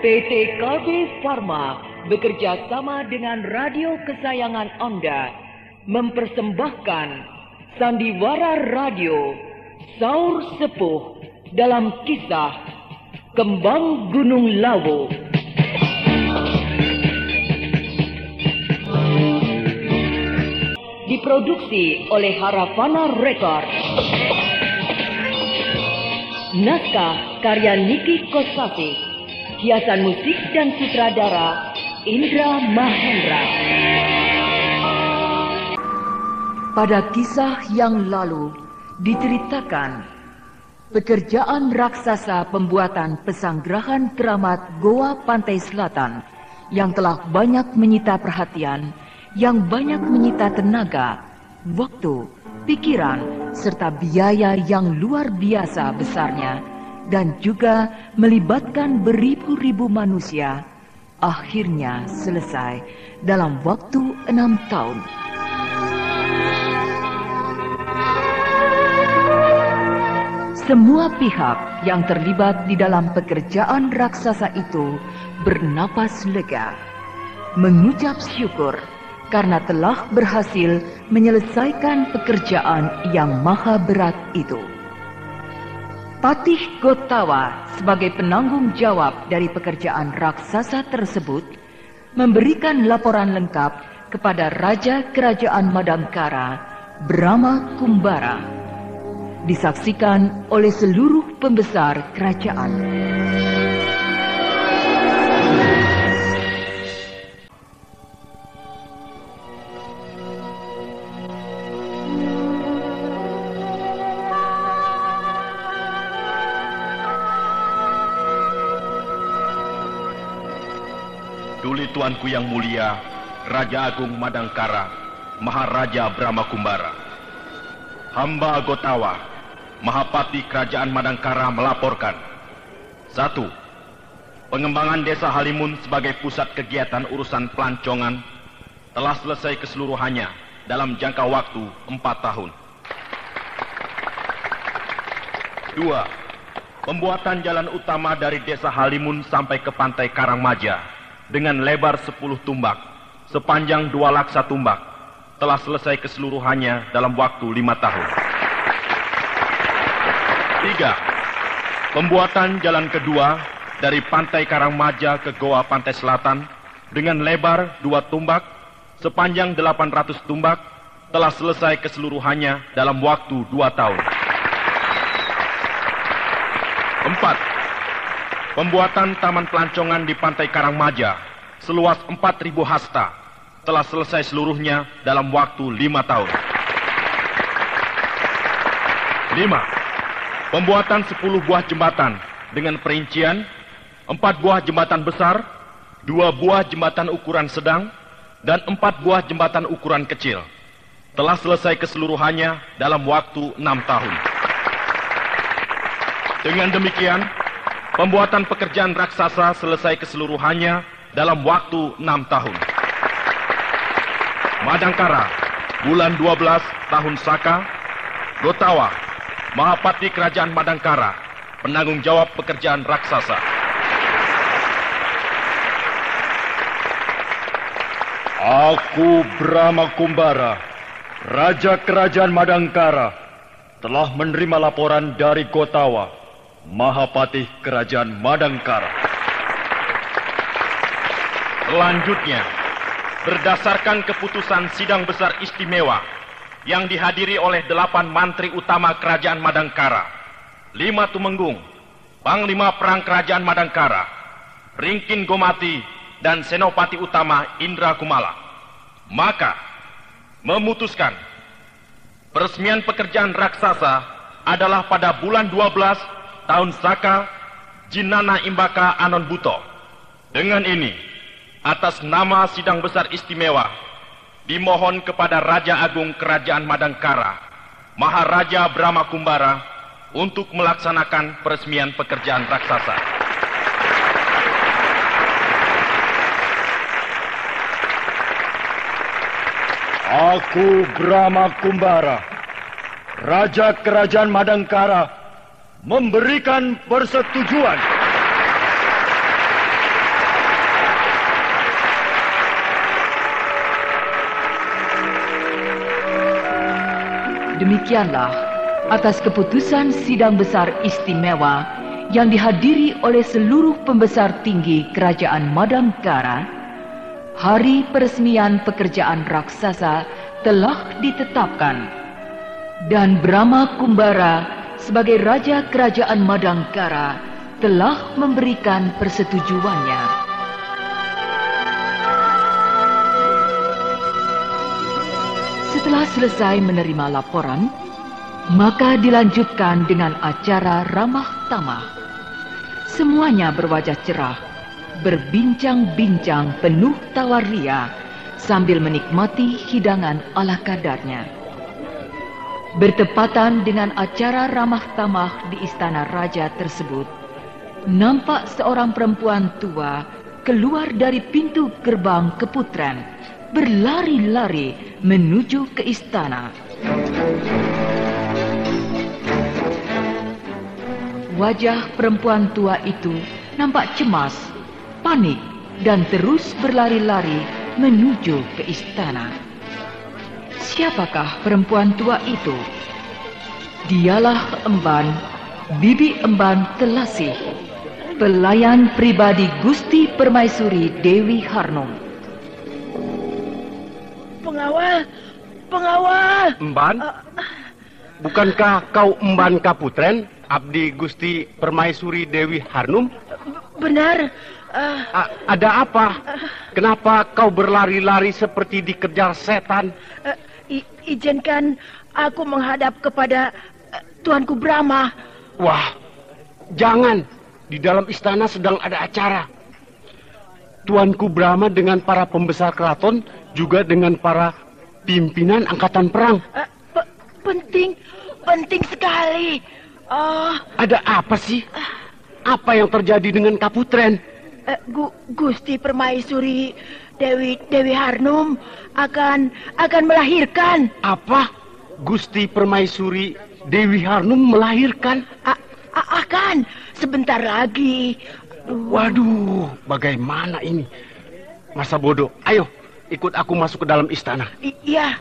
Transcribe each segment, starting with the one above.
PT KB Pharma bekerja sama dengan radio kesayangan Anda mempersembahkan sandiwara radio Saur Sepuh dalam kisah Kembang Gunung Lawu. Diproduksi oleh Haravana Record. Naskah karya Niki Kosasih. Hiasan musik dan sutradara Indra Mahendra. Pada kisah yang lalu diceritakan pekerjaan raksasa pembuatan pesanggrahan keramat Goa Pantai Selatan yang telah banyak menyita perhatian, yang banyak menyita tenaga, waktu, pikiran, serta biaya yang luar biasa besarnya, dan juga melibatkan beribu-ribu manusia, akhirnya selesai dalam waktu 6 tahun. Semua pihak yang terlibat di dalam pekerjaan raksasa itu bernapas lega, mengucap syukur karena telah berhasil menyelesaikan pekerjaan yang maha berat itu. Patih Gotawa sebagai penanggung jawab dari pekerjaan raksasa tersebut memberikan laporan lengkap kepada Raja Kerajaan Madangkara, Brahma Kumbara. Disaksikan oleh seluruh pembesar kerajaan. Duli tuanku yang mulia, Raja Agung Madangkara, Maharaja Brahma Kumbara. Hamba Gotawa, Mahapati Kerajaan Madangkara melaporkan. 1. Pengembangan Desa Halimun sebagai pusat kegiatan urusan pelancongan telah selesai keseluruhannya dalam jangka waktu 4 tahun. 2. Pembuatan jalan utama dari Desa Halimun sampai ke Pantai Karangmaja dengan lebar 10 tumbak, sepanjang 2 laksa tumbak, telah selesai keseluruhannya dalam waktu 5 tahun. 3. Pembuatan jalan kedua dari Pantai Karangmaja ke Goa Pantai Selatan dengan lebar 2 tumbak, sepanjang 800 tumbak, telah selesai keseluruhannya dalam waktu 2 tahun. 4. Pembuatan taman pelancongan di Pantai Karangmaja seluas 4.000 hasta telah selesai seluruhnya dalam waktu 5 tahun. 5. Pembuatan 10 buah jembatan dengan perincian 4 buah jembatan besar, 2 buah jembatan ukuran sedang, dan 4 buah jembatan ukuran kecil telah selesai keseluruhannya dalam waktu 6 tahun. Dengan demikian, pembuatan pekerjaan raksasa selesai keseluruhannya dalam waktu 6 tahun. Madangkara, bulan 12 tahun Saka. Gotawa, Mahapati Kerajaan Madangkara, penanggung jawab pekerjaan raksasa. Aku Brahma Kumbara, Raja Kerajaan Madangkara, telah menerima laporan dari Gotawa, Mahapati Kerajaan Madangkara. Selanjutnya, berdasarkan keputusan Sidang Besar Istimewa yang dihadiri oleh 8 Mantri Utama Kerajaan Madangkara, 5 Tumenggung, Panglima Perang Kerajaan Madangkara, Ringkin Gomati, dan Senopati Utama Indra Kumala, maka memutuskan peresmian pekerjaan raksasa adalah pada bulan 12 tahun Saka, Jinana Imbaka Anon Buto. Dengan ini, atas nama Sidang Besar Istimewa, dimohon kepada Raja Agung Kerajaan Madangkara, Maharaja Brahma Kumbara, untuk melaksanakan peresmian pekerjaan raksasa. Aku Brahma Kumbara, Raja Kerajaan Madangkara, memberikan persetujuan Demikianlah atas keputusan sidang besar istimewa yang dihadiri oleh seluruh pembesar tinggi Kerajaan Madangkara, hari peresmian pekerjaan raksasa telah ditetapkan dan Brahma Kumbara sebagai Raja Kerajaan Madangkara telah memberikan persetujuannya. Setelah selesai menerima laporan, maka dilanjutkan dengan acara ramah tamah. Semuanya berwajah cerah, berbincang-bincang penuh tawar ria sambil menikmati hidangan ala kadarnya. Bertepatan dengan acara ramah tamah di istana raja tersebut, nampak seorang perempuan tua keluar dari pintu gerbang keputren, berlari-lari menuju ke istana. Wajah perempuan tua itu nampak cemas, panik, dan terus berlari-lari menuju ke istana. Siapakah perempuan tua itu? Dialah Emban, Bibi Emban Telasih, pelayan pribadi Gusti Permaisuri Dewi Harnum. Pengawal. Emban? Bukankah kau Emban Kaputren, abdi Gusti Permaisuri Dewi Harnum? Benar. Ada apa? Kenapa kau berlari-lari seperti dikejar setan? Izinkan aku menghadap kepada Tuanku Brahma. Wah, jangan. Di dalam istana sedang ada acara. Tuanku Brahma dengan para pembesar keraton, juga dengan para pimpinan angkatan perang. Penting sekali. Ada apa sih? Apa yang terjadi dengan Kaputren? Gusti Permaisuri Dewi Harnum akan melahirkan. Apa? Gusti Permaisuri Dewi Harnum melahirkan? Akan sebentar lagi. Waduh, bagaimana ini? Masa bodoh. Ayo, ikut aku masuk ke dalam istana. Iya.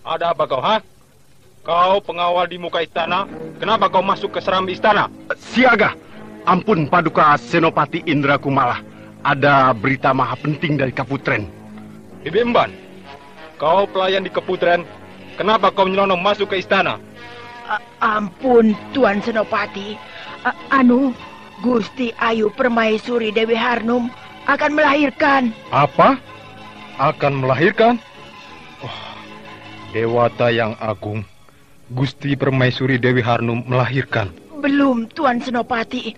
Ada apa kau, ha? Kau pengawal di muka istana, kenapa kau masuk ke serambi istana? Siaga. Ampun, Paduka Senopati Indra Kumala. Ada berita maha penting dari Kaputren. Bibi Emban, kau pelayan di Kaputren, kenapa kau nyelonong masuk ke istana? Ampun, Tuan Senopati. Gusti Ayu Permaisuri Dewi Harnum akan melahirkan. Apa? Akan melahirkan? Oh, Dewata yang agung, Gusti Permaisuri Dewi Harnum melahirkan. Belum, Tuan Senopati.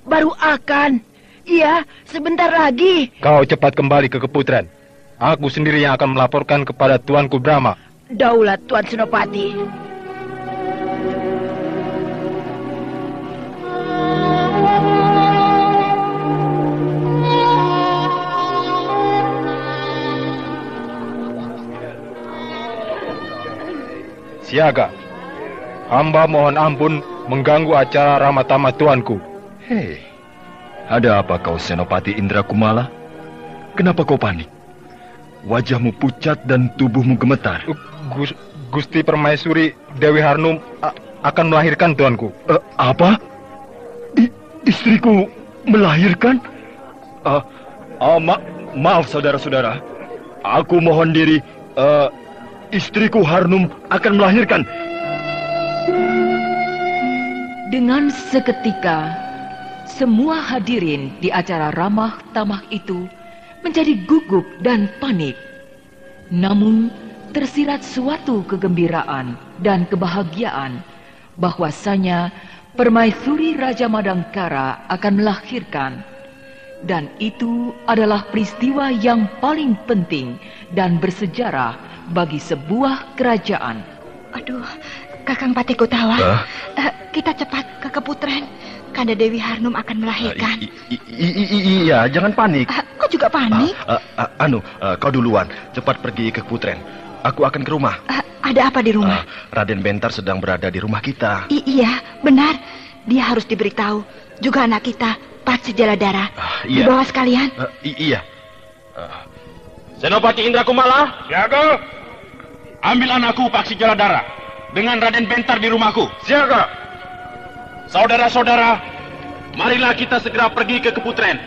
Baru akan. Iya, sebentar lagi. Kau cepat kembali ke Kaputren. Aku sendiri yang akan melaporkan kepada Tuanku Brahma. Daulat, Tuan Senopati. Siaga. Hamba mohon ampun mengganggu acara ramah tamah tuanku. Hei, ada apa kau Senopati Indra Kumala? Kenapa kau panik? Wajahmu pucat dan tubuhmu gemetar. Gusti Permaisuri Dewi Harnum akan melahirkan tuanku. Apa? Istriku melahirkan? Maaf saudara-saudara. Aku mohon diri. Istriku Harnum akan melahirkan. Dengan seketika, semua hadirin di acara ramah tamah itu menjadi gugup dan panik. Namun, tersirat suatu kegembiraan dan kebahagiaan bahwasanya Permaisuri Raja Madangkara akan melahirkan. Dan itu adalah peristiwa yang paling penting dan bersejarah bagi sebuah kerajaan. Aduh, Kakang Patikutawan, kita cepat ke Kaputren. Kanda Dewi Harnum akan melahirkan. Iya, jangan panik. Kau juga panik? Kau duluan. Cepat pergi ke Kaputren. Aku akan ke rumah. Ada apa di rumah? Raden Bentar sedang berada di rumah kita. Iya, benar. Dia harus diberitahu. Juga anak kita, Patsi Jaladara. Iya. Dibawa sekalian. Iya. Senopati Indra Kumala. Siaga. ambil anakku Paksi Jaladara dengan Raden Bentar di rumahku. Siaga. Saudara-saudara, marilah kita segera pergi ke Keputren.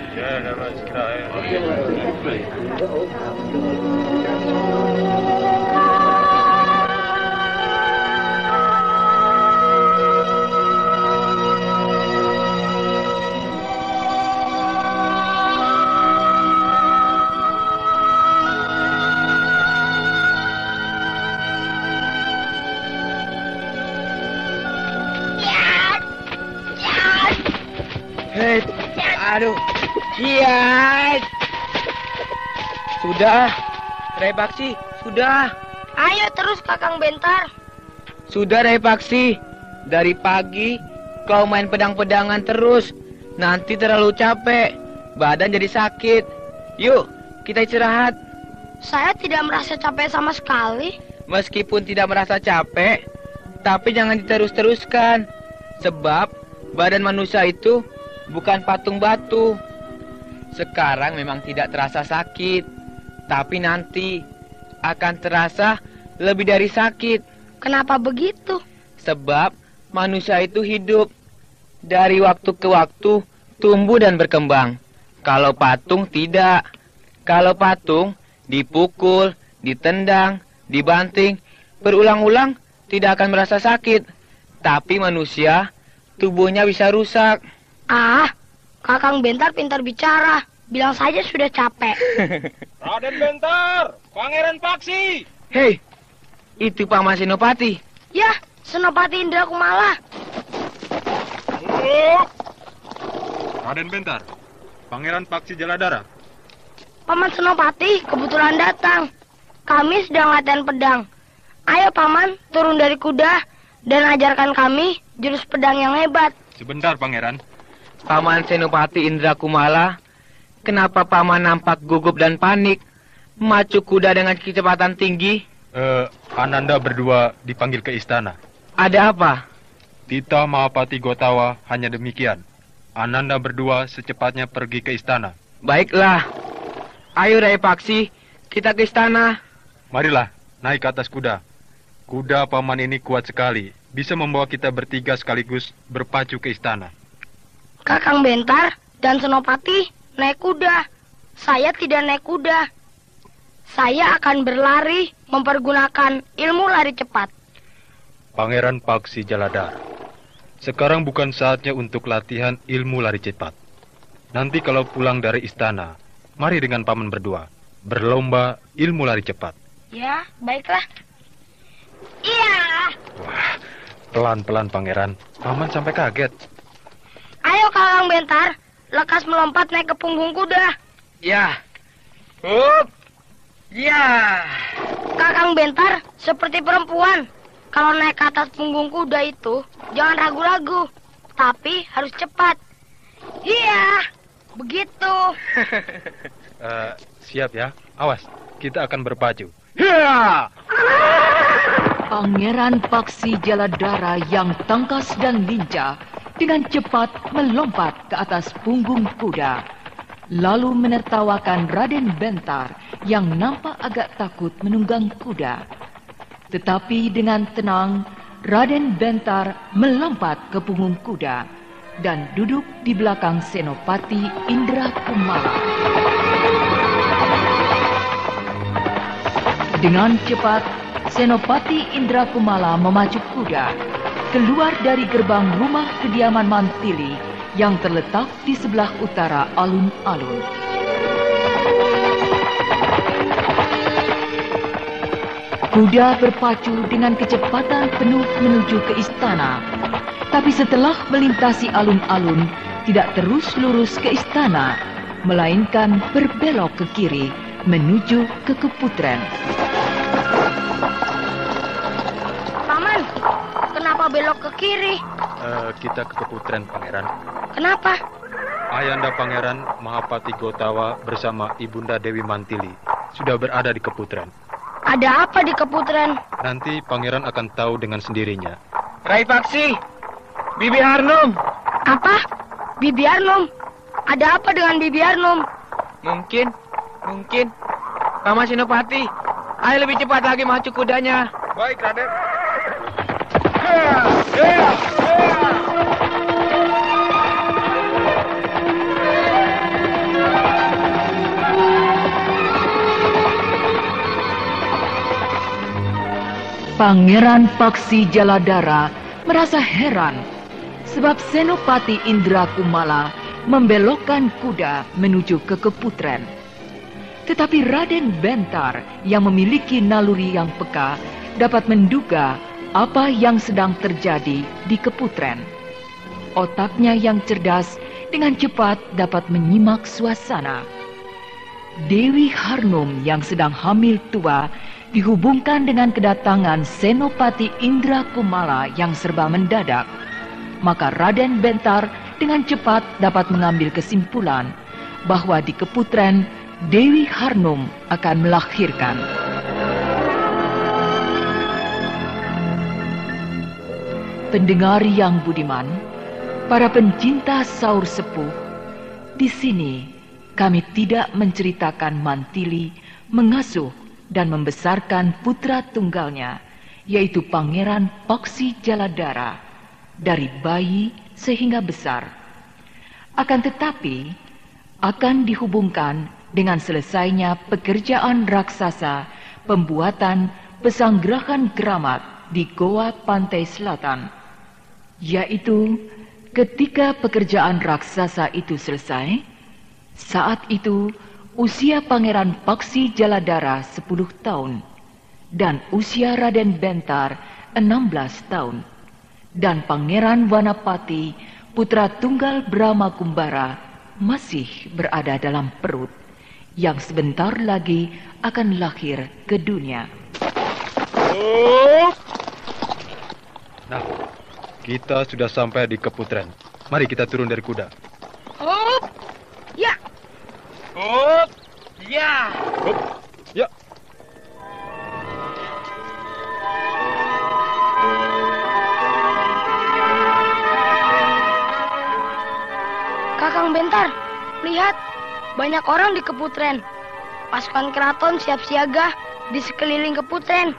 Aduh, kiat. Sudah, Rai Paksi, sudah. Ayo terus Kakang Bentar. Sudah Rai Paksi, dari pagi kau main pedang-pedangan terus. Nanti terlalu capek, badan jadi sakit. Yuk, kita istirahat. Saya tidak merasa capek sama sekali. Meskipun tidak merasa capek, tapi jangan diterus-teruskan. Sebab badan manusia itu bukan patung batu. Sekarang memang tidak terasa sakit, tapi nanti akan terasa lebih dari sakit. Kenapa begitu? Sebab manusia itu hidup. Dari waktu ke waktu tumbuh dan berkembang. Kalau patung tidak. Kalau patung dipukul, ditendang, dibanting, berulang-ulang tidak akan merasa sakit. Tapi manusia tubuhnya bisa rusak. Ah, Kakang Bentar pintar bicara. Bilang saja sudah capek. Raden Bentar, Pangeran Paksi. Hei, itu Paman Senopati. Ya, Senopati Indra Kumala. Raden Bentar, Pangeran Paksi Jaladara. Paman Senopati kebetulan datang. Kami sedang latihan pedang. Ayo Paman, turun dari kuda dan ajarkan kami jurus pedang yang hebat. Sebentar, Pangeran. Paman Senopati Indra Kumala, kenapa Paman nampak gugup dan panik? Memacu kuda dengan kecepatan tinggi? Ananda berdua dipanggil ke istana. Ada apa? Tita Mahapati Gotawa hanya demikian. Ananda berdua secepatnya pergi ke istana. Baiklah. Ayo Rai Paksi, kita ke istana. Marilah, naik ke atas kuda. Kuda Paman ini kuat sekali. Bisa membawa kita bertiga sekaligus berpacu ke istana. Kakang Bentar dan Senopati naik kuda. Saya tidak naik kuda. Saya akan berlari mempergunakan ilmu lari cepat. Pangeran Paksi Jaladara, sekarang bukan saatnya untuk latihan ilmu lari cepat. Nanti kalau pulang dari istana, mari dengan Paman berdua berlomba ilmu lari cepat. Ya, baiklah. Iya. Wah, pelan-pelan Pangeran. Paman sampai kaget. Ayo Kakang Bentar, lekas melompat naik ke punggung kuda. Ya. Hup. Ya. Kakang Bentar seperti perempuan. Kalau naik ke atas punggung kuda itu, jangan ragu-ragu. Tapi harus cepat. Iya, begitu. Siap ya. Awas, kita akan berpacu. Ya. Pangeran Paksi Jaladara yang tangkas dan lincah dengan cepat melompat ke atas punggung kuda, lalu menertawakan Raden Bentar yang nampak agak takut menunggang kuda. Tetapi dengan tenang, Raden Bentar melompat ke punggung kuda dan duduk di belakang Senopati Indra Kumala. Dengan cepat, Senopati Indra Kumala memacu kuda keluar dari gerbang rumah kediaman Mantili yang terletak di sebelah utara alun-alun. Kuda berpacu dengan kecepatan penuh menuju ke istana. Tapi setelah melintasi alun-alun, tidak terus lurus ke istana, melainkan berbelok ke kiri menuju ke Keputren. Paman, kenapa belok ke kiri? Kita ke Keputren, Pangeran. Kenapa? Ayahanda Pangeran Mahapati Gotawa bersama Ibunda Dewi Mantili sudah berada di Keputren. Ada apa di Keputren? Nanti Pangeran akan tahu dengan sendirinya. Rai Paksi, Bibi Harnum. Apa? Bibi Harnum? Ada apa dengan Bibi Harnum? Mungkin. Paman Senopati, Ayo lebih cepat lagi macu kudanya. Baik, Raden. Pangeran Paksi Jaladara merasa heran sebab Senopati Indrakumala membelokkan kuda menuju ke Keputren. Tetapi Raden Bentar yang memiliki naluri yang peka dapat menduga apa yang sedang terjadi di Keputren. Otaknya yang cerdas dengan cepat dapat menyimak suasana. Dewi Harnum yang sedang hamil tua dihubungkan dengan kedatangan Senopati Indrakumala yang serba mendadak. Maka Raden Bentar dengan cepat dapat mengambil kesimpulan bahwa di Keputren Dewi Harnum akan melahirkan. Pendengar yang budiman, para pencinta saur sepuh, di sini kami tidak menceritakan Mantili mengasuh dan membesarkan putra tunggalnya, yaitu Pangeran Paksi Jaladara, dari bayi sehingga besar. Akan tetapi, akan dihubungkan dengan selesainya pekerjaan raksasa pembuatan pesanggrahan keramat di Goa Pantai Selatan, yaitu ketika pekerjaan raksasa itu selesai, saat itu usia Pangeran Paksi Jaladara 10 tahun dan usia Raden Bentar 16 tahun dan Pangeran Wanapati putra tunggal Brahma Kumbara masih berada dalam perut yang sebentar lagi akan lahir ke dunia. Nah, kita sudah sampai di Keputren. Mari kita turun dari kuda. Hop! Ya! Hop! Ya! Hop! Ya! Kakang Bentar, lihat, banyak orang di Keputren. Pasukan keraton siap siaga di sekeliling Keputren.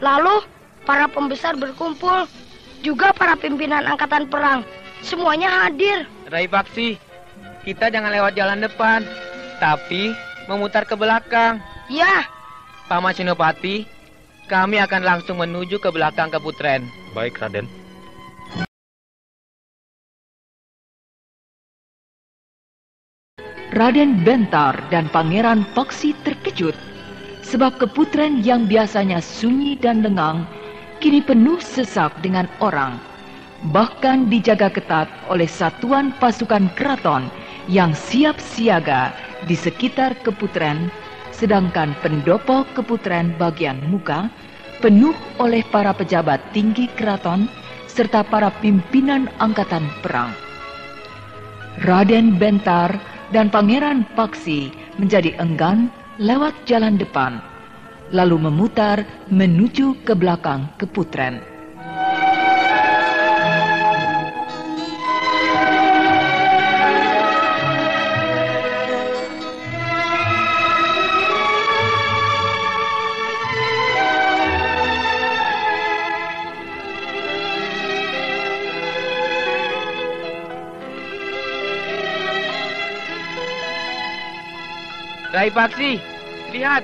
Lalu, para pembesar berkumpul, juga para pimpinan angkatan perang. Semuanya hadir. Rai Paksi, kita jangan lewat jalan depan, tapi memutar ke belakang. Ya, Paman Senopati, kami akan langsung menuju ke belakang Keputren. Baik, Raden. Raden Bentar dan Pangeran Paksi terkejut sebab Keputren yang biasanya sunyi dan lengang kini penuh sesak dengan orang, bahkan dijaga ketat oleh satuan pasukan keraton yang siap siaga di sekitar Keputren, sedangkan pendopo Keputren bagian muka penuh oleh para pejabat tinggi keraton serta para pimpinan angkatan perang. Raden Bentar dan Pangeran Paksi menjadi enggan lewat jalan depan, lalu memutar menuju ke belakang Keputren. Rai Paksi, lihat,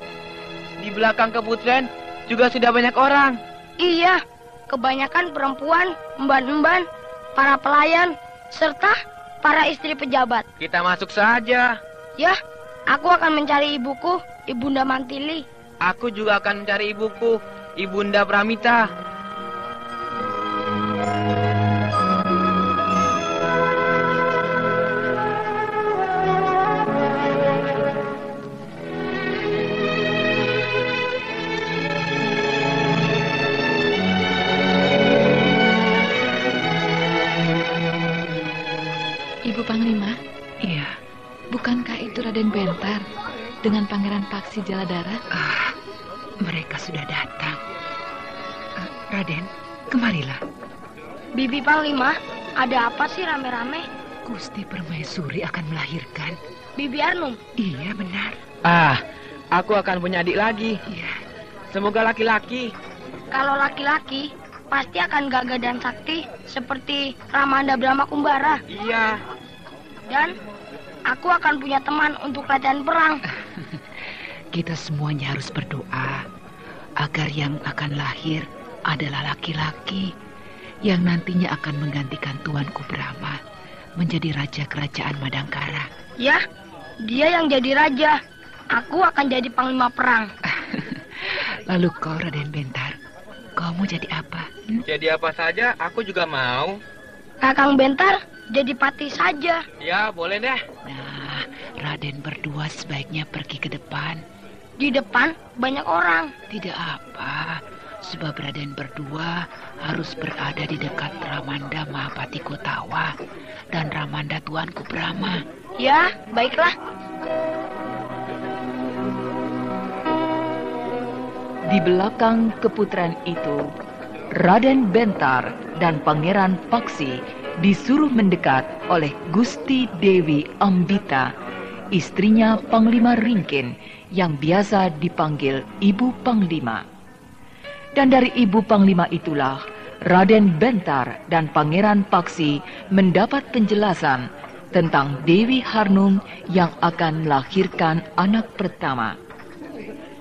di belakang Keputren juga sudah banyak orang. iya, kebanyakan perempuan, emban-emban, para pelayan, serta para istri pejabat. Kita masuk saja. Ya, aku akan mencari ibuku, Ibunda Mantili. Aku juga akan mencari ibuku, Ibunda Pramita. Ibu Panglima? Iya. Bukankah itu Raden Bentar dengan Pangeran Paksi Jaladara? Mereka sudah datang. Raden, kemarilah. Bibi Panglima, ada apa sih rame-rame? Gusti Permaisuri akan melahirkan. Bibi Arnum? Iya, benar. Aku akan punya adik lagi. Iya, Semoga laki-laki. Kalau laki-laki, pasti akan gagah dan sakti seperti Ramanda Brahma Kumbara. Iya. Dan aku akan punya teman untuk latihan perang. Kita semuanya harus berdoa agar yang akan lahir adalah laki-laki yang nantinya akan menggantikan Tuanku Brahma menjadi raja kerajaan Madangkara. Ya, dia yang jadi raja. Aku akan jadi panglima perang. Lalu kau, Raden Bentar, kau mau jadi apa? Jadi apa saja, aku juga mau. Kakang Bentar jadi patih saja. Ya, boleh deh. Nah, Raden berdua sebaiknya pergi ke depan. Di depan banyak orang. Tidak apa, sebab Raden berdua harus berada di dekat Ramanda Mahapati Kotawa dan Ramanda Tuanku Brahma. Ya, baiklah. Di belakang keputren itu, Raden Bentar dan Pangeran Paksi disuruh mendekat oleh Gusti Dewi Ambita, istrinya Panglima Ringkin yang biasa dipanggil Ibu Panglima. Dan dari Ibu Panglima itulah Raden Bentar dan Pangeran Paksi mendapat penjelasan tentang Dewi Harnum yang akan melahirkan anak pertama.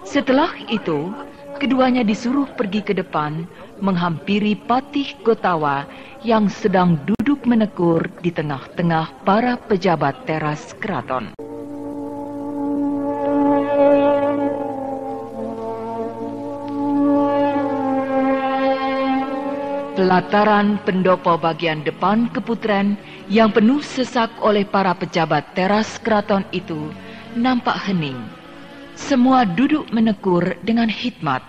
Setelah itu, keduanya disuruh pergi ke depan menghampiri Patih Kotawa yang sedang duduk menekur di tengah-tengah para pejabat teras keraton. Pelataran pendopo bagian depan keputren yang penuh sesak oleh para pejabat teras keraton itu nampak hening. Semua duduk menekur dengan hikmat.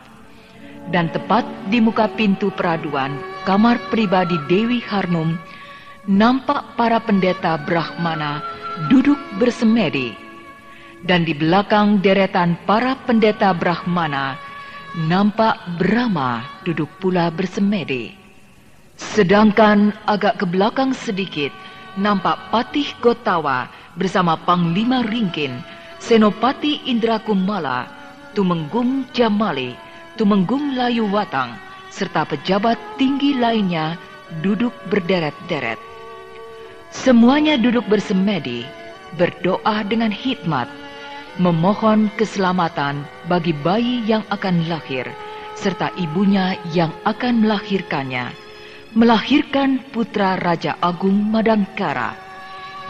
Dan tepat di muka pintu peraduan kamar pribadi Dewi Harnum, nampak para pendeta Brahmana duduk bersemedi. Dan di belakang deretan para pendeta Brahmana, nampak Brahma duduk pula bersemedi. Sedangkan agak ke belakang sedikit, nampak Patih Kotawa bersama Panglima Ringkin, Senopati Indrakumala, Tumenggung Jamali, Tumenggung Layu Watang, serta pejabat tinggi lainnya duduk berderet-deret. Semuanya duduk bersemedi, berdoa dengan hikmat, memohon keselamatan bagi bayi yang akan lahir, serta ibunya yang akan melahirkannya, melahirkan putra Raja Agung Madangkara,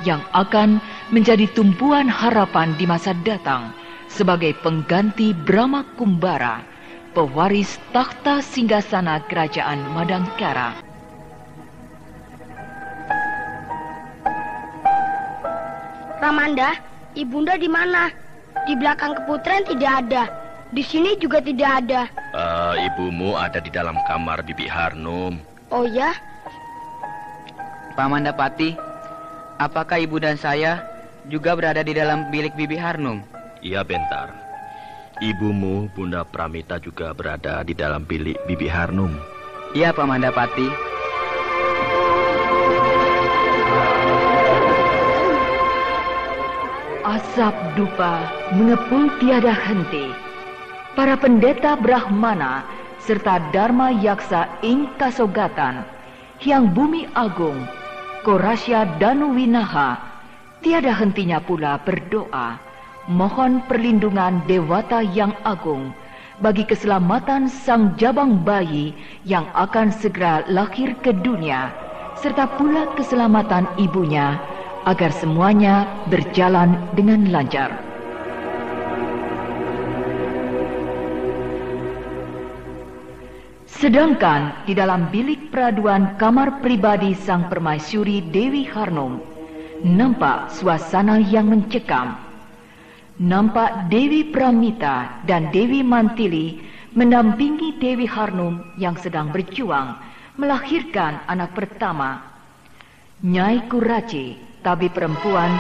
yang akan menjadi tumpuan harapan di masa datang sebagai pengganti Brahma Kumbara, pewaris takhta singgasana kerajaan Madangkara. Ramanda, ibunda di mana? Di belakang keputren tidak ada. Di sini juga tidak ada. Ibumu ada di dalam kamar Bibi Harnum. Oh ya? Paman Dapati, apakah ibu dan saya juga berada di dalam bilik Bibi Harnum? Iya, Bentar. Ibumu, Bunda Pramita juga berada di dalam bilik Bibi Harnum. Iya, Paman Dapati. Asap dupa mengepul tiada henti. Para pendeta Brahmana serta Dharma Yaksa ing Kasogatan, Hyang Bumi Agung, Korasya Danu Winaha, tiada hentinya pula berdoa, mohon perlindungan Dewata yang Agung bagi keselamatan sang jabang bayi yang akan segera lahir ke dunia, serta pula keselamatan ibunya, agar semuanya berjalan dengan lancar. Sedangkan di dalam bilik peraduan kamar pribadi sang permaisuri Dewi Harnum, nampak suasana yang mencekam. Nampak Dewi Pramita dan Dewi Mantili mendampingi Dewi Harnum yang sedang berjuang melahirkan anak pertama. Nyai Kuraci, tabib perempuan,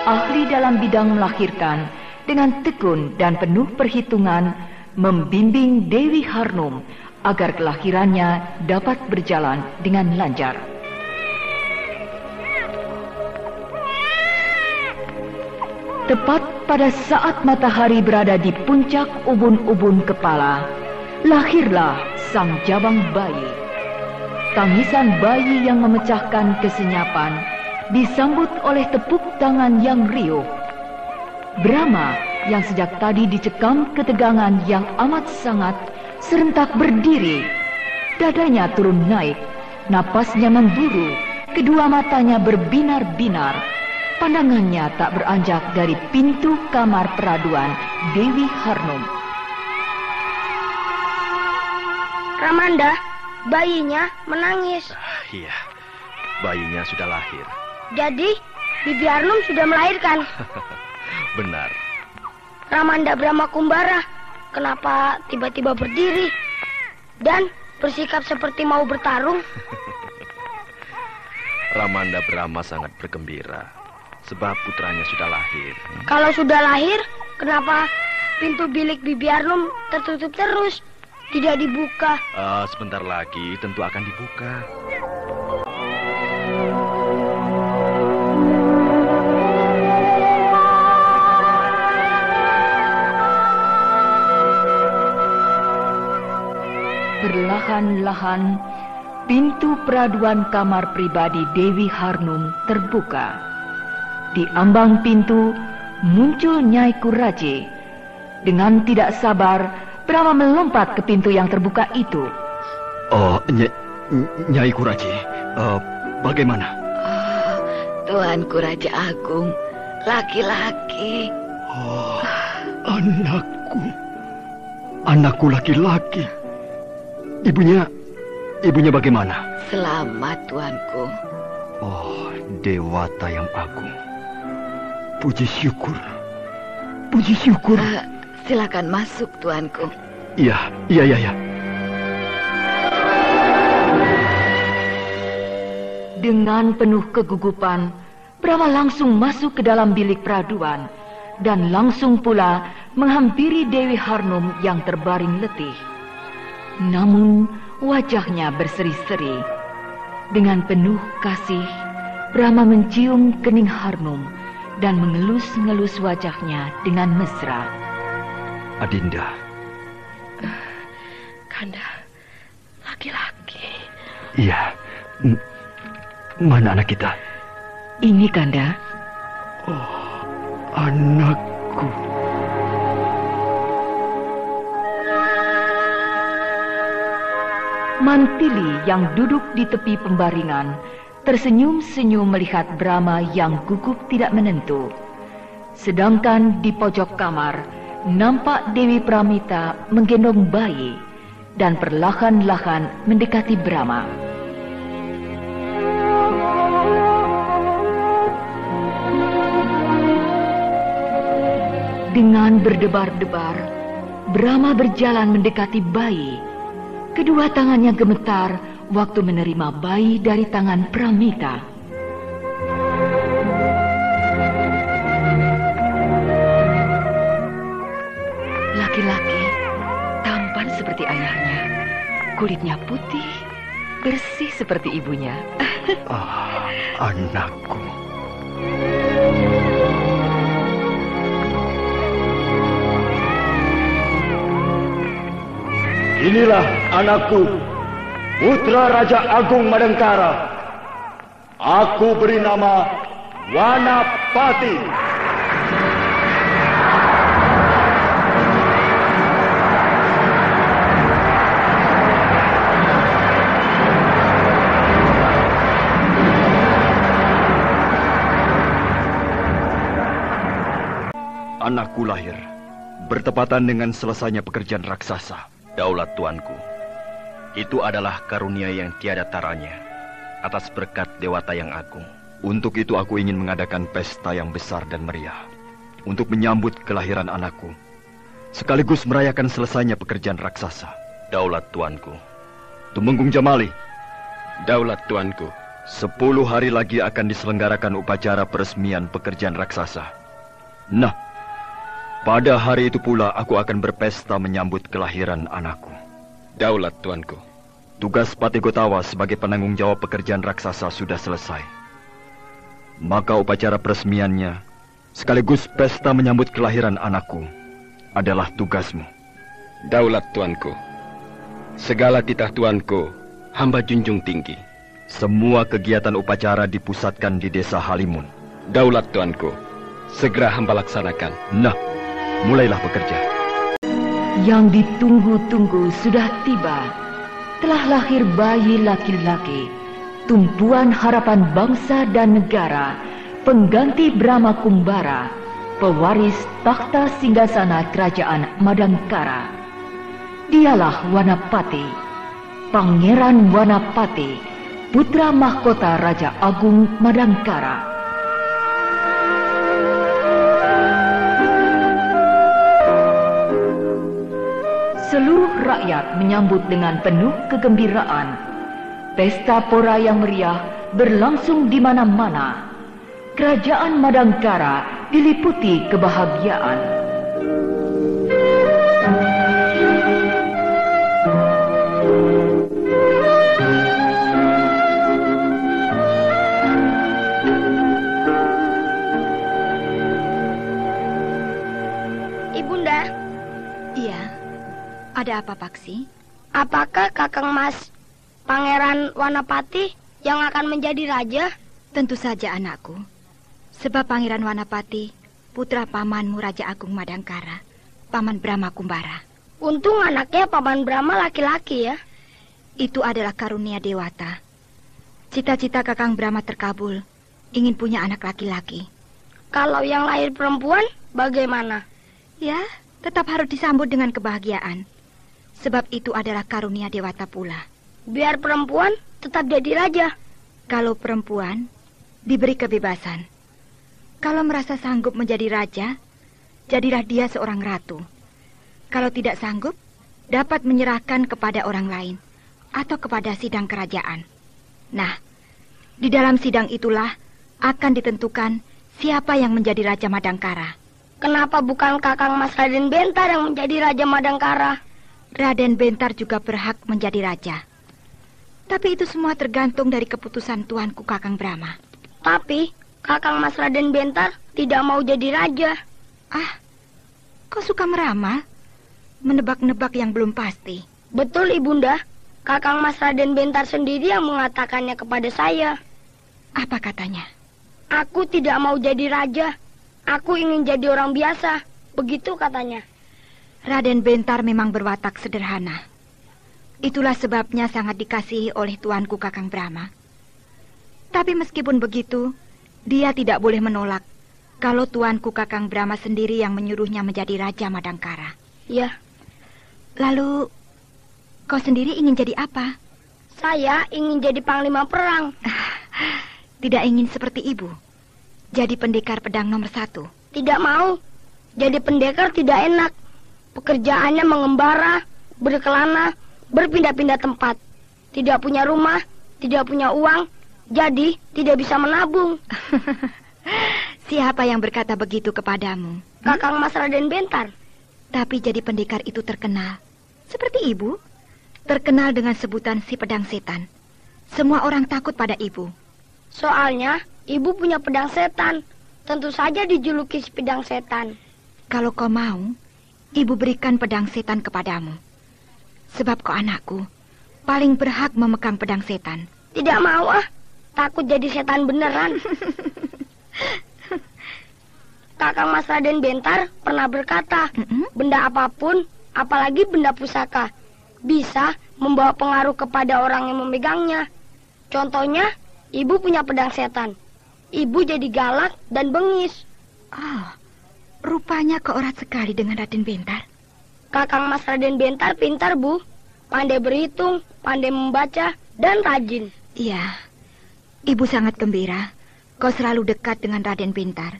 ahli dalam bidang melahirkan, dengan tekun dan penuh perhitungan membimbing Dewi Harnum agar kelahirannya dapat berjalan dengan lancar. Tepat pada saat matahari berada di puncak ubun-ubun kepala, lahirlah sang jabang bayi. Tangisan bayi yang memecahkan kesenyapan disambut oleh tepuk tangan yang riuh. Brahma yang sejak tadi dicekam ketegangan yang amat sangat serentak berdiri. Dadanya turun naik, napasnya memburu, kedua matanya berbinar-binar. Pandangannya tak beranjak dari pintu kamar peraduan Dewi Harnum. Ramanda, bayinya menangis. Iya, bayinya sudah lahir. Jadi, Bibi Harnum sudah melahirkan. Benar. Ramanda Brahma Kumbara, kenapa tiba-tiba berdiri dan bersikap seperti mau bertarung? Ramanda Brahma sangat bergembira sebab putranya sudah lahir. Kalau sudah lahir, kenapa pintu bilik Bibi Harnum tertutup terus? Tidak dibuka. Sebentar lagi tentu akan dibuka. Perlahan-lahan, pintu peraduan kamar pribadi Dewi Harnum terbuka. Di ambang pintu muncul Nyai Kuraje. Dengan tidak sabar, Brahma melompat ke pintu yang terbuka itu. Nyai Kuraje, bagaimana? Tuanku Raja Agung, laki-laki. Anakku laki-laki. Ibunya bagaimana? Selamat, tuanku. Oh, Dewata yang agung. Puji syukur. Silakan masuk, tuanku. Iya. Dengan penuh kegugupan, Brahma langsung masuk ke dalam bilik peraduan dan langsung pula menghampiri Dewi Harnum yang terbaring letih. Namun wajahnya berseri-seri. Dengan penuh kasih, Brahma mencium kening Harnum dan mengelus-ngelus wajahnya dengan mesra. Adinda. Kanda, laki-laki. Iya. Mana anak kita? Ini, Kanda. Oh, anakku. Mantili yang duduk di tepi pembaringan tersenyum-senyum melihat Brahma yang gugup tidak menentu. Sedangkan di pojok kamar nampak Dewi Pramita menggendong bayi dan perlahan-lahan mendekati Brahma. Dengan berdebar-debar, Brahma berjalan mendekati bayi. Kedua tangannya gemetar waktu menerima bayi dari tangan Pramita. Laki-laki, tampan seperti ayahnya. Kulitnya putih, bersih seperti ibunya. Anakku. Inilah anakku, putra Raja Agung Madangkara. Aku beri nama Wanapati. Anakku lahir bertepatan dengan selesainya pekerjaan raksasa. Daulat tuanku, itu adalah karunia yang tiada taranya atas berkat Dewata yang agung. Untuk itu aku ingin mengadakan pesta yang besar dan meriah untuk menyambut kelahiran anakku, sekaligus merayakan selesainya pekerjaan raksasa. Daulat tuanku. Tumenggung Jamali. Daulat tuanku. 10 hari lagi akan diselenggarakan upacara peresmian pekerjaan raksasa. Nah, pada hari itu pula aku akan berpesta menyambut kelahiran anakku. Daulat tuanku. Tugas Patih Gotawa sebagai penanggung jawab pekerjaan raksasa sudah selesai. Maka upacara peresmiannya, sekaligus pesta menyambut kelahiran anakku, adalah tugasmu. Daulat tuanku. Segala titah tuanku, hamba junjung tinggi. Semua kegiatan upacara dipusatkan di desa Halimun. Daulat tuanku, segera hamba laksanakan. Nah, mulailah bekerja. Yang ditunggu-tunggu sudah tiba. Telah lahir bayi laki-laki, tumpuan harapan bangsa dan negara, pengganti Brahma Kumbara, pewaris takhta singgasana kerajaan Madangkara. Dialah Wanapati, Pangeran Wanapati, putra mahkota Raja Agung Madangkara. Seluruh rakyat menyambut dengan penuh kegembiraan. Pesta pora yang meriah berlangsung di mana-mana. Kerajaan Madangkara diliputi kebahagiaan. Ibunda. Iya. Ada apa, Paksi? Apakah Kakang Mas Pangeran Wanapati yang akan menjadi raja? Tentu saja, anakku. Sebab Pangeran Wanapati, putra pamanmu Raja Agung Madangkara, Paman Brahma Kumbara. Untung anaknya Paman Brahma laki-laki ya. Itu adalah karunia dewata. Cita-cita Kakang Brahma terkabul, ingin punya anak laki-laki. Kalau yang lahir perempuan, bagaimana? Ya, tetap harus disambut dengan kebahagiaan. Sebab itu adalah karunia dewata pula. Biar perempuan tetap jadi raja. Kalau perempuan diberi kebebasan. Kalau merasa sanggup menjadi raja, jadilah dia seorang ratu. Kalau tidak sanggup, dapat menyerahkan kepada orang lain atau kepada sidang kerajaan. Nah, di dalam sidang itulah akan ditentukan siapa yang menjadi Raja Madangkara. Kenapa bukan Kakang Mas Raden Bentar yang menjadi Raja Madangkara? Raden Bentar juga berhak menjadi raja. Tapi itu semua tergantung dari keputusan tuanku Kakang Brahma. Tapi Kakang Mas Raden Bentar tidak mau jadi raja. Ah, kau suka meramal? Menebak-nebak yang belum pasti. Betul, Ibunda. Kakang Mas Raden Bentar sendiri yang mengatakannya kepada saya. Apa katanya? Aku tidak mau jadi raja. Aku ingin jadi orang biasa. Begitu katanya. Raden Bentar memang berwatak sederhana. Itulah sebabnya sangat dikasihi oleh tuanku Kakang Brahma. Tapi meskipun begitu, dia tidak boleh menolak kalau tuanku Kakang Brahma sendiri yang menyuruhnya menjadi Raja Madangkara. Ya. Lalu, kau sendiri ingin jadi apa? Saya ingin jadi panglima perang. Tidak ingin seperti ibu, jadi pendekar pedang nomor 1. Tidak mau. Jadi pendekar tidak enak. Pekerjaannya mengembara, berkelana, berpindah-pindah tempat. Tidak punya rumah, tidak punya uang, jadi tidak bisa menabung. Siapa yang berkata begitu kepadamu? Kakang Mas Raden Bentar. Tapi jadi pendekar itu terkenal. Seperti ibu, terkenal dengan sebutan si pedang setan. Semua orang takut pada ibu. Soalnya, ibu punya pedang setan. Tentu saja dijuluki si pedang setan. Kalau kau mau, ibu berikan pedang setan kepadamu. Sebab kau anakku, paling berhak memegang pedang setan. Tidak mau ah, takut jadi setan beneran. Kakang Mas Raden Bentar pernah berkata, benda apapun, apalagi benda pusaka, bisa membawa pengaruh kepada orang yang memegangnya. Contohnya, ibu punya pedang setan. Ibu jadi galak dan bengis. Rupanya kau erat sekali dengan Raden Bentar. Kakang Mas Raden Bentar pintar, Bu. Pandai berhitung, pandai membaca, dan rajin. Iya, ibu sangat gembira kau selalu dekat dengan Raden Bentar.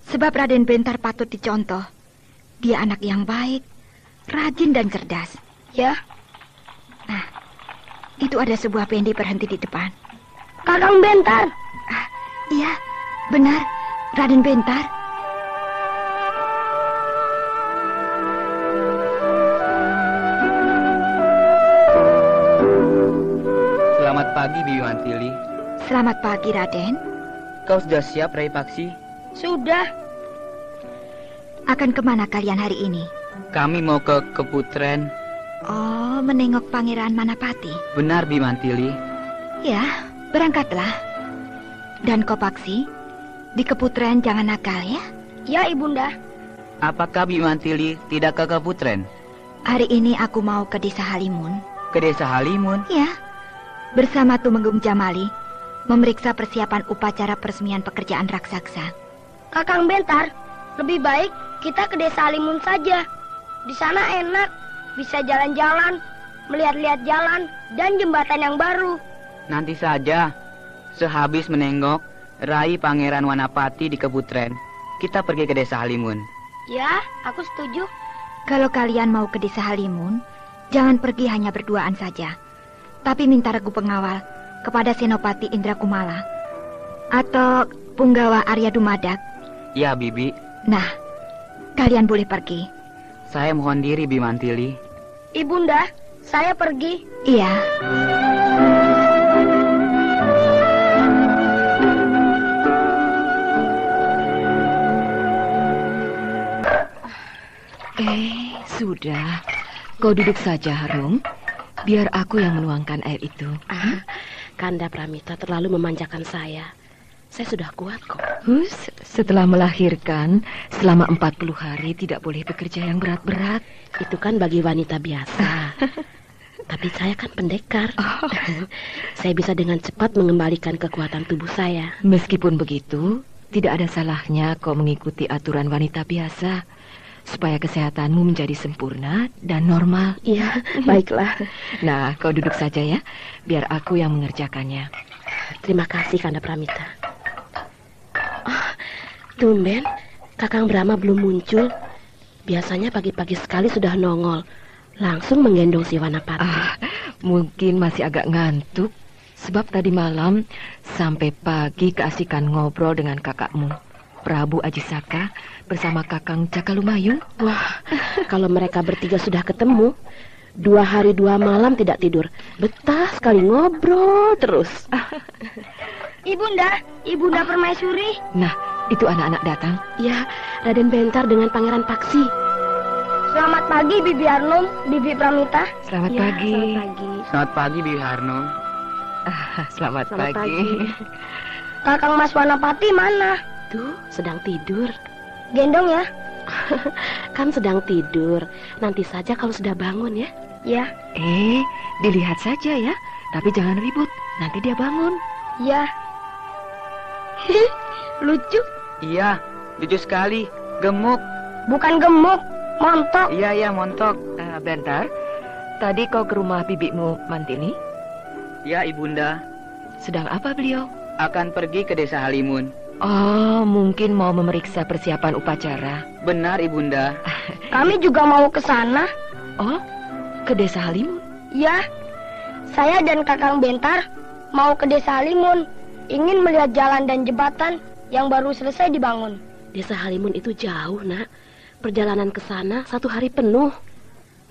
Sebab Raden Bentar patut dicontoh. Dia anak yang baik, rajin dan cerdas. Ya. Nah, itu ada sebuah pendi berhenti di depan. Kakang Bentar. Iya, benar, Raden Bentar. Selamat pagi, Bibi Mantili. Selamat pagi, Raden. Kau sudah siap, Rai Paksi? Sudah. Akan kemana kalian hari ini? Kami mau ke Keputren. Oh, menengok Pangeran Manapati. Benar, Bimantili. Ya, berangkatlah. Dan kau Paksi, di Keputren jangan nakal ya. Ya, Ibunda. Apakah Bimantili tidak ke Keputren? Hari ini aku mau ke Desa Halimun. Ke Desa Halimun? Ya, bersama Tumenggung Jamali, memeriksa persiapan upacara peresmian pekerjaan raksasa. Kakang Bentar, lebih baik kita ke Desa Halimun saja. Di sana enak, bisa jalan-jalan, melihat-lihat jalan, dan jembatan yang baru. Nanti saja, sehabis menengok Rai Pangeran Wanapati di Keputren, kita pergi ke Desa Halimun. Ya, aku setuju. Kalau kalian mau ke Desa Halimun, jangan pergi hanya berduaan saja. Tapi minta regu pengawal kepada Senopati Indra Kumala atau Punggawa Arya Dumadak. Ya, Bibi. Nah, kalian boleh pergi. Saya mohon diri, Bimantili. Ibunda, saya pergi. Iya. Sudah. Kau duduk saja, Harum. Biar aku yang menuangkan air itu. Kanda Pramita terlalu memanjakan saya. Saya sudah kuat kok. Setelah melahirkan, selama 40 hari tidak boleh bekerja yang berat-berat. Itu kan bagi wanita biasa. Tapi saya kan pendekar. Saya bisa dengan cepat mengembalikan kekuatan tubuh saya. Meskipun begitu, tidak ada salahnya kau mengikuti aturan wanita biasa, supaya kesehatanmu menjadi sempurna dan normal. Iya, baiklah. Nah, kau duduk saja ya, biar aku yang mengerjakannya. Terima kasih, Kanda Pramita. Tumben, Kakang Brahma belum muncul. Biasanya pagi-pagi sekali sudah nongol, langsung menggendong si Wanapati. Mungkin masih agak ngantuk, sebab tadi malam sampai pagi keasikan ngobrol dengan kakakmu, Prabu Ajisaka, bersama Kakang Cakalumayung. Wah, kalau mereka bertiga sudah ketemu, 2 hari 2 malam tidak tidur. Betah sekali ngobrol terus. Ibunda Permaisuri. Nah, itu anak-anak datang. Ya, Raden Bentar dengan Pangeran Paksi. Selamat pagi, Bibi Harnum, Bibi Pramita. Selamat pagi. Selamat pagi. Selamat pagi, Bibi Harnum. Selamat pagi. Kakang Mas Wanapati mana? Tuh, sedang tidur. Gendong ya. Kan sedang tidur. Nanti saja kalau sudah bangun ya. Ya. Dilihat saja ya. Tapi jangan ribut. Nanti dia bangun. Ya. Lucu. Iya, lucu sekali. Gemuk. Bukan gemuk, montok. Iya, montok. Bentar. Tadi kau ke rumah bibimu Mantili? Ya, Ibunda. Sedang apa beliau? Akan pergi ke Desa Halimun. Oh, mungkin mau memeriksa persiapan upacara. Benar, Ibunda. Kami juga mau ke sana. Oh, ke Desa Halimun? Ya, saya dan Kakang Bentar mau ke Desa Halimun. Ingin melihat jalan dan jembatan yang baru selesai dibangun. Desa Halimun itu jauh, Nak. Perjalanan ke sana 1 hari penuh.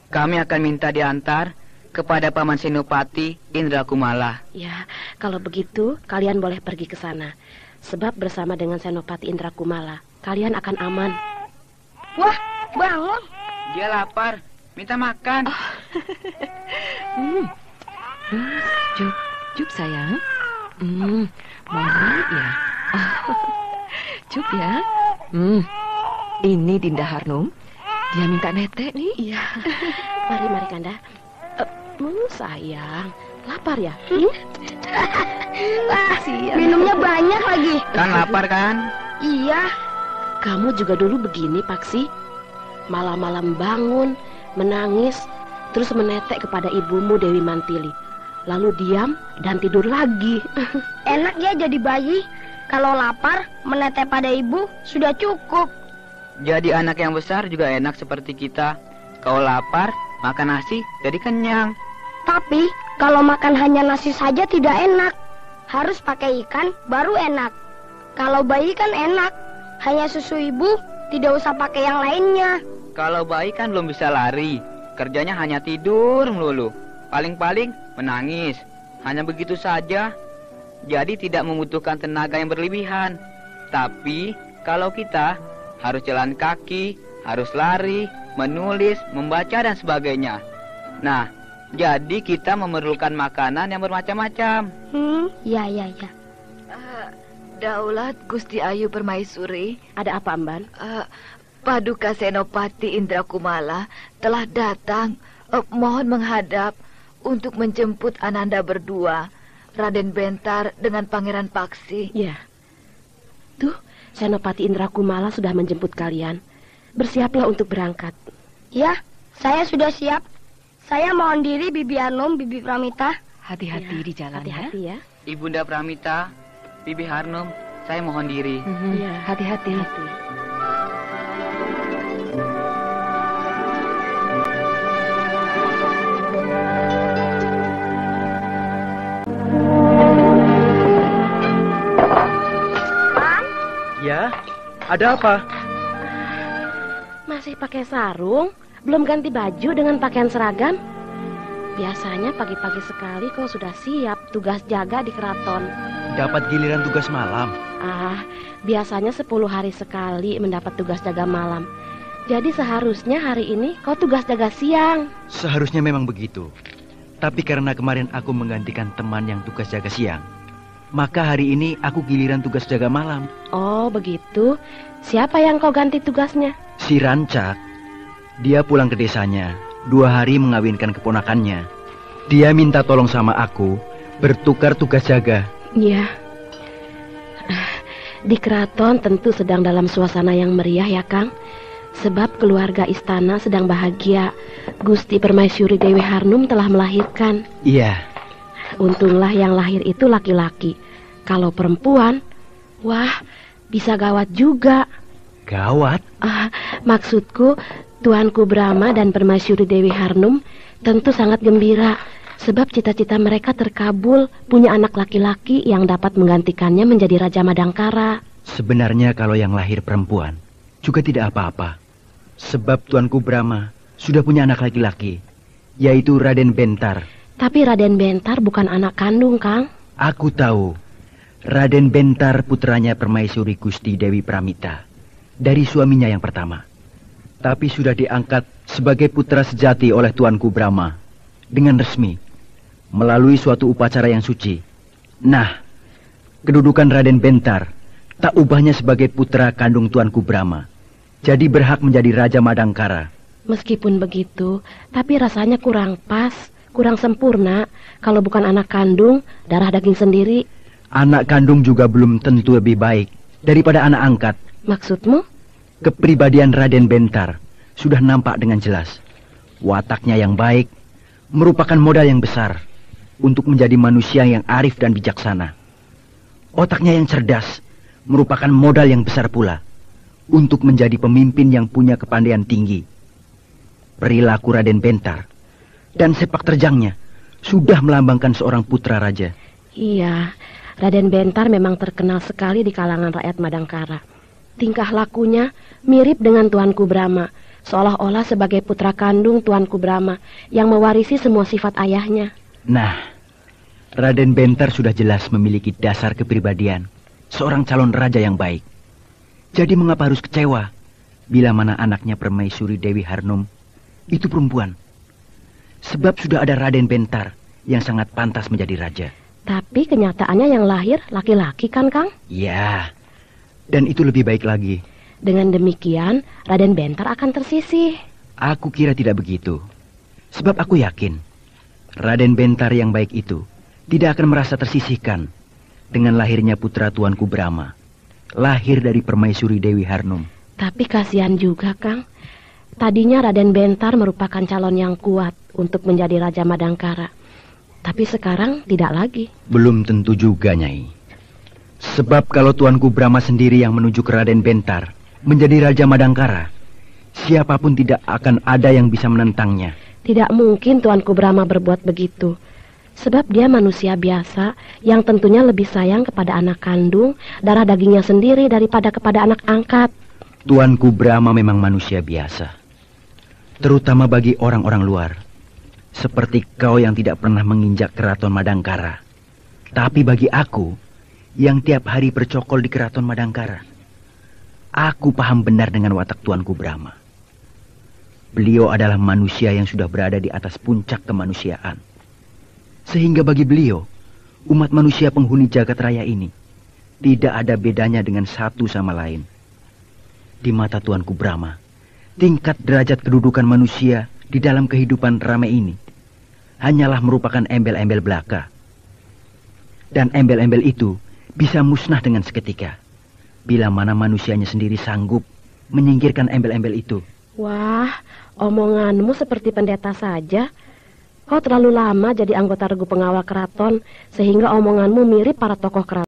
Kami akan minta diantar kepada Paman Senopati Indra Kumala. Ya, kalau begitu kalian boleh pergi ke sana. Sebab bersama dengan Senopati Indra Kumala, kalian akan aman. Wah, bangun. Dia lapar, minta makan. Cup sayang. Mau ya? Cup ya. Ini Dinda Harnum. Dia minta netek nih. Iya. Mari Kanda. Sayang, lapar ya? Wah, minumnya banyak lagi. Kan lapar kan? Iya. Kamu juga dulu begini, Paksi. Malam-malam bangun, menangis, terus menetek kepada ibumu Dewi Mantili. Lalu diam dan tidur lagi. Enak ya jadi bayi. Kalau lapar, menetek pada ibu sudah cukup. Jadi anak yang besar juga enak seperti kita. Kalau lapar, makan nasi jadi kenyang. Tapi kalau makan hanya nasi saja tidak enak. Harus pakai ikan baru enak. Kalau bayi kan enak. Hanya susu ibu, tidak usah pakai yang lainnya. Kalau bayi kan belum bisa lari. Kerjanya hanya tidur melulu. Paling-paling menangis. Hanya begitu saja. Jadi tidak membutuhkan tenaga yang berlebihan. Tapi kalau kita harus jalan kaki, harus lari, menulis, membaca dan sebagainya. Nah, jadi kita memerlukan makanan yang bermacam-macam. Ya. Daulat Gusti Ayu Permaisuri. Ada apa, Amban? Paduka Senopati Indrakumala telah datang. Mohon menghadap untuk menjemput Ananda berdua, Raden Bentar dengan Pangeran Paksi. Ya. Tuh, Senopati Indrakumala sudah menjemput kalian. Bersiaplah untuk berangkat. Ya, saya sudah siap. Saya mohon diri, Bibi Harnum, Bibi Pramita. Hati-hati di jalan. Hati-hati ya. Ibunda Pramita, Bibi Harnum, saya mohon diri. Ya. Hati-hati. Ya, ada apa? Masih pakai sarung? Belum ganti baju dengan pakaian seragam? Biasanya pagi-pagi sekali kau sudah siap tugas jaga di keraton. Dapat giliran tugas malam. Biasanya 10 hari sekali mendapat tugas jaga malam. Jadi seharusnya hari ini kau tugas jaga siang. Seharusnya memang begitu. Tapi karena kemarin aku menggantikan teman yang tugas jaga siang, maka hari ini aku giliran tugas jaga malam. Oh begitu. Siapa yang kau ganti tugasnya? Si Rancak. Dia pulang ke desanya 2 hari mengawinkan keponakannya. Dia minta tolong sama aku bertukar tugas jaga. Iya. Di keraton tentu sedang dalam suasana yang meriah ya Kang. Sebab keluarga istana sedang bahagia. Gusti Permaisuri Dewi Harnum telah melahirkan. Iya. Untunglah yang lahir itu laki-laki. Kalau perempuan, wah bisa gawat juga. Gawat? Maksudku Tuanku Brahma dan Permaisuri Dewi Harnum tentu sangat gembira. Sebab cita-cita mereka terkabul, punya anak laki-laki yang dapat menggantikannya menjadi Raja Madangkara. Sebenarnya kalau yang lahir perempuan juga tidak apa-apa. Sebab Tuanku Brahma sudah punya anak laki-laki, yaitu Raden Bentar. Tapi Raden Bentar bukan anak kandung, Kang. Aku tahu. Raden Bentar putranya Permaisuri Gusti Dewi Pramita dari suaminya yang pertama. Tapi sudah diangkat sebagai putra sejati oleh Tuanku Brahma dengan resmi melalui suatu upacara yang suci. Nah, kedudukan Raden Bentar tak ubahnya sebagai putra kandung Tuanku Brahma. Jadi berhak menjadi Raja Madangkara. Meskipun begitu, tapi rasanya kurang pas, kurang sempurna kalau bukan anak kandung, darah daging sendiri. Anak kandung juga belum tentu lebih baik daripada anak angkat. Maksudmu? Kepribadian Raden Bentar sudah nampak dengan jelas. Wataknya yang baik merupakan modal yang besar untuk menjadi manusia yang arif dan bijaksana. Otaknya yang cerdas merupakan modal yang besar pula untuk menjadi pemimpin yang punya kepandaian tinggi. Perilaku Raden Bentar dan sepak terjangnya sudah melambangkan seorang putra raja. Iya, Raden Bentar memang terkenal sekali di kalangan rakyat Madangkara. Tingkah lakunya mirip dengan Tuanku Brahma, seolah-olah sebagai putra kandung Tuanku Brahma yang mewarisi semua sifat ayahnya. Nah, Raden Bentar sudah jelas memiliki dasar kepribadian seorang calon raja yang baik. Jadi mengapa harus kecewa bila mana anaknya Permaisuri Dewi Harnum itu perempuan? Sebab sudah ada Raden Bentar yang sangat pantas menjadi raja. Tapi kenyataannya yang lahir laki-laki kan, Kang? Ya, dan itu lebih baik lagi. Dengan demikian, Raden Bentar akan tersisih. Aku kira tidak begitu. Sebab aku yakin Raden Bentar yang baik itu tidak akan merasa tersisihkan dengan lahirnya putra Tuanku Brahma, lahir dari Permaisuri Dewi Harnum. Tapi kasihan juga, Kang. Tadinya Raden Bentar merupakan calon yang kuat untuk menjadi Raja Madangkara. Tapi sekarang tidak lagi. Belum tentu juga, Nyai. Sebab kalau Tuanku Brahma sendiri yang menunjuk Raden Bentar menjadi Raja Madangkara, siapapun tidak akan ada yang bisa menentangnya. Tidak mungkin Tuanku Brahma berbuat begitu. Sebab dia manusia biasa yang tentunya lebih sayang kepada anak kandung, darah dagingnya sendiri daripada kepada anak angkat. Tuanku Brahma memang manusia biasa. Terutama bagi orang-orang luar. Seperti kau yang tidak pernah menginjak keraton Madangkara. Tapi bagi aku yang tiap hari bercokol di keraton Madangkara, aku paham benar dengan watak Tuanku Brahma. Beliau adalah manusia yang sudah berada di atas puncak kemanusiaan. Sehingga bagi beliau, umat manusia penghuni jagat raya ini tidak ada bedanya dengan satu sama lain. Di mata Tuanku Brahma, tingkat derajat kedudukan manusia di dalam kehidupan ramai ini hanyalah merupakan embel-embel belaka. Dan embel-embel itu bisa musnah dengan seketika bila mana manusianya sendiri sanggup menyingkirkan embel-embel itu. Wah, omonganmu seperti pendeta saja. Kau terlalu lama jadi anggota regu pengawal keraton sehingga omonganmu mirip para tokoh keraton.